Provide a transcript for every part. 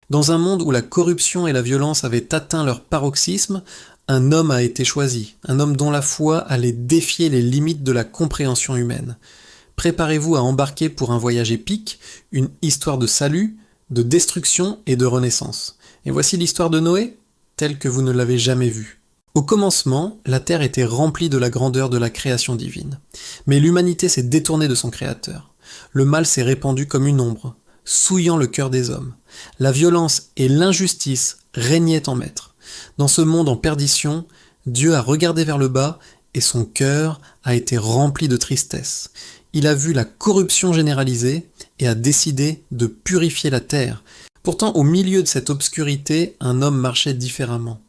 Dans un monde où la corruption et la violence avaient atteint leur paroxysme, un homme a été choisi, un homme dont la foi allait défier les limites de la compréhension humaine. Préparez-vous à embarquer pour un voyage épique, une histoire de salut, de destruction et de renaissance. Et voici l'histoire de Noé, telle que vous ne l'avez jamais vue. Au commencement, la terre était remplie de la grandeur de la création divine. Mais l'humanité s'est détournée de son Créateur. Le mal s'est répandu comme une ombre, souillant le cœur des hommes. La violence et l'injustice régnaient en maître. Dans ce monde en perdition, Dieu a regardé vers le bas et son cœur a été rempli de tristesse. Il a vu la corruption généralisée et a décidé de purifier la terre. Pourtant, au milieu de cette obscurité, un homme marchait différemment.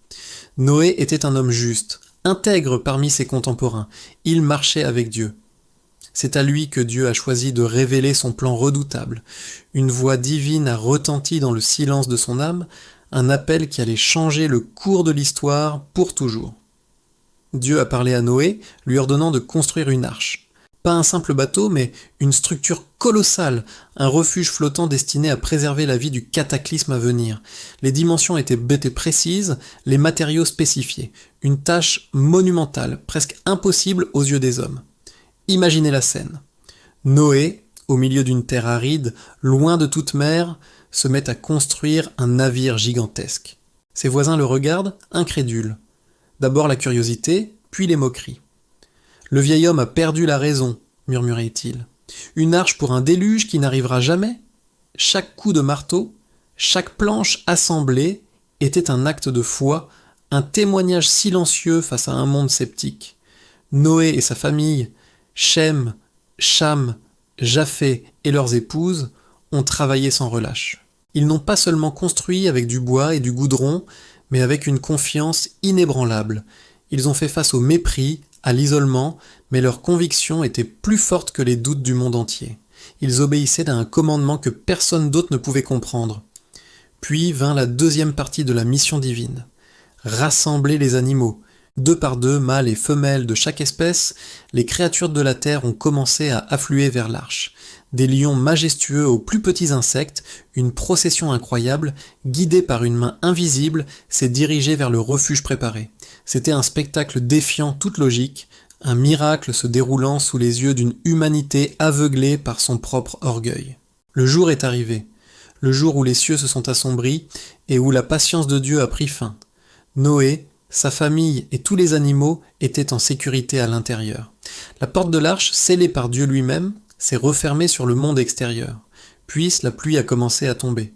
Noé était un homme juste, intègre parmi ses contemporains. Il marchait avec Dieu. C'est à lui que Dieu a choisi de révéler son plan redoutable. Une voix divine a retenti dans le silence de son âme, un appel qui allait changer le cours de l'histoire pour toujours. Dieu a parlé à Noé, lui ordonnant de construire une arche. Pas un simple bateau, mais une structure colossale, un refuge flottant destiné à préserver la vie du cataclysme à venir. Les dimensions étaient précises, les matériaux spécifiés. Une tâche monumentale, presque impossible aux yeux des hommes. Imaginez la scène. Noé, au milieu d'une terre aride, loin de toute mer, se met à construire un navire gigantesque. Ses voisins le regardent, incrédules. D'abord la curiosité, puis les moqueries. Le vieil homme a perdu la raison, murmurait-il. Une arche pour un déluge qui n'arrivera jamais? Chaque coup de marteau, chaque planche assemblée était un acte de foi, un témoignage silencieux face à un monde sceptique. Noé et sa famille, Shem, Cham, Japheth et leurs épouses ont travaillé sans relâche. Ils n'ont pas seulement construit avec du bois et du goudron, mais avec une confiance inébranlable. Ils ont fait face au mépris, à l'isolement, mais leur conviction était plus forte que les doutes du monde entier. Ils obéissaient à un commandement que personne d'autre ne pouvait comprendre. Puis vint la deuxième partie de la mission divine. Rassembler les animaux. 2 par 2, mâles et femelles de chaque espèce, les créatures de la terre ont commencé à affluer vers l'arche. Des lions majestueux aux plus petits insectes, une procession incroyable, guidée par une main invisible, s'est dirigée vers le refuge préparé. C'était un spectacle défiant toute logique, un miracle se déroulant sous les yeux d'une humanité aveuglée par son propre orgueil. Le jour est arrivé, le jour où les cieux se sont assombris et où la patience de Dieu a pris fin. Noé, sa famille et tous les animaux étaient en sécurité à l'intérieur. La porte de l'arche, scellée par Dieu lui-même, s'est refermée sur le monde extérieur. Puis la pluie a commencé à tomber.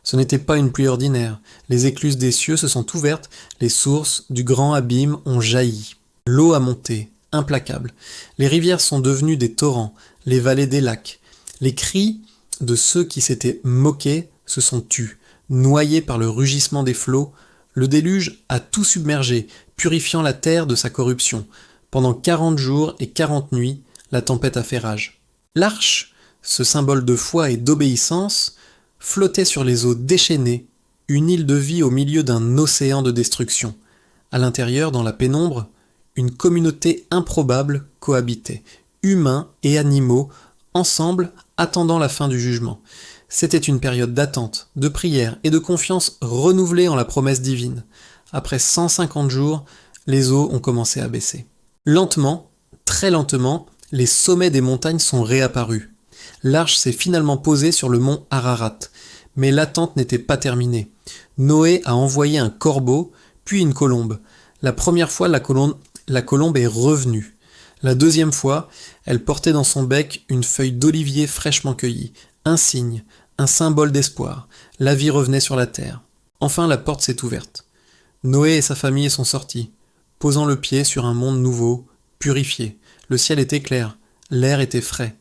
Ce n'était pas une pluie ordinaire. Les écluses des cieux se sont ouvertes, les sources du grand abîme ont jailli. L'eau a monté, implacable. Les rivières sont devenues des torrents, les vallées des lacs. Les cris de ceux qui s'étaient moqués se sont tus, noyés par le rugissement des flots. Le déluge a tout submergé, purifiant la terre de sa corruption. Pendant 40 jours et 40 nuits, la tempête a fait rage. L'arche, ce symbole de foi et d'obéissance, flottait sur les eaux déchaînées, une île de vie au milieu d'un océan de destruction. À l'intérieur, dans la pénombre, une communauté improbable cohabitait, humains et animaux, ensemble, attendant la fin du jugement. C'était une période d'attente, de prière et de confiance renouvelée en la promesse divine. Après 150 jours, les eaux ont commencé à baisser. Lentement, très lentement, les sommets des montagnes sont réapparus. L'arche s'est finalement posée sur le mont Ararat. Mais l'attente n'était pas terminée. Noé a envoyé un corbeau, puis une colombe. La première fois, la colombe est revenue. La deuxième fois, elle portait dans son bec une feuille d'olivier fraîchement cueillie. Un signe, un symbole d'espoir. La vie revenait sur la terre. Enfin, la porte s'est ouverte. Noé et sa famille sont sortis, posant le pied sur un monde nouveau, purifié. Le ciel était clair, l'air était frais.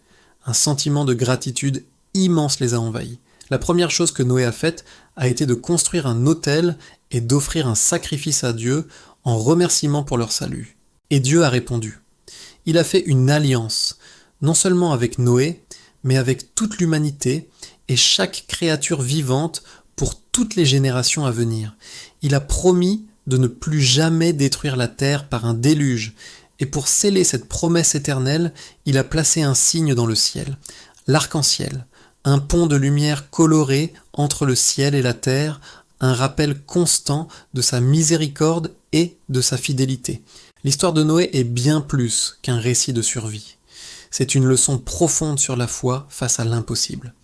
Un sentiment de gratitude immense les a envahis. La première chose que Noé a faite a été de construire un autel et d'offrir un sacrifice à Dieu en remerciement pour leur salut. Et Dieu a répondu. Il a fait une alliance, non seulement avec Noé, mais avec toute l'humanité et chaque créature vivante pour toutes les générations à venir. Il a promis de ne plus jamais détruire la terre par un déluge, et pour sceller cette promesse éternelle, il a placé un signe dans le ciel, l'arc-en-ciel, un pont de lumière colorée entre le ciel et la terre, un rappel constant de sa miséricorde et de sa fidélité. L'histoire de Noé est bien plus qu'un récit de survie. C'est une leçon profonde sur la foi face à l'impossible.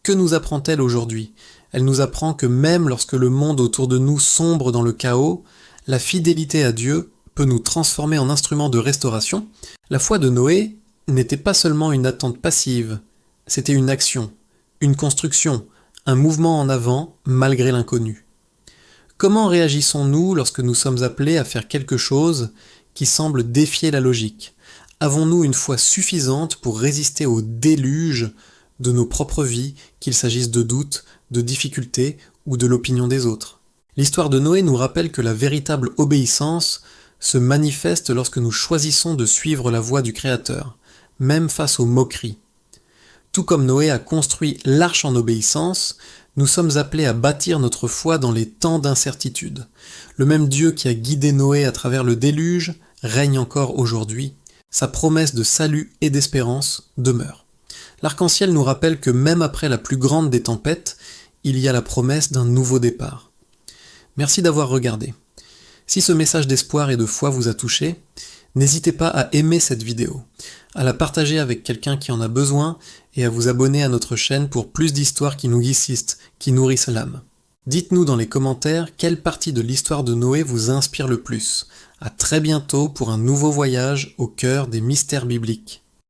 Que nous apprend-elle aujourd'hui ? Elle nous apprend que même lorsque le monde autour de nous sombre dans le chaos, la fidélité à Dieu peut nous transformer en instruments de restauration. La foi de Noé n'était pas seulement une attente passive, c'était une action, une construction, un mouvement en avant malgré l'inconnu. Comment réagissons-nous lorsque nous sommes appelés à faire quelque chose qui semble défier la logique ? Avons-nous une foi suffisante pour résister au déluge de nos propres vies, qu'il s'agisse de doutes, de difficultés ou de l'opinion des autres ? L'histoire de Noé nous rappelle que la véritable obéissance se manifeste lorsque nous choisissons de suivre la voie du Créateur, même face aux moqueries. Tout comme Noé a construit l'arche en obéissance, nous sommes appelés à bâtir notre foi dans les temps d'incertitude. Le même Dieu qui a guidé Noé à travers le déluge règne encore aujourd'hui. Sa promesse de salut et d'espérance demeure. L'arc-en-ciel nous rappelle que même après la plus grande des tempêtes, il y a la promesse d'un nouveau départ. Merci d'avoir regardé. Si ce message d'espoir et de foi vous a touché, n'hésitez pas à aimer cette vidéo, à la partager avec quelqu'un qui en a besoin et à vous abonner à notre chaîne pour plus d'histoires qui nous guissistent, qui nourrissent l'âme. Dites-nous dans les commentaires quelle partie de l'histoire de Noé vous inspire le plus. À très bientôt pour un nouveau voyage au cœur des mystères bibliques.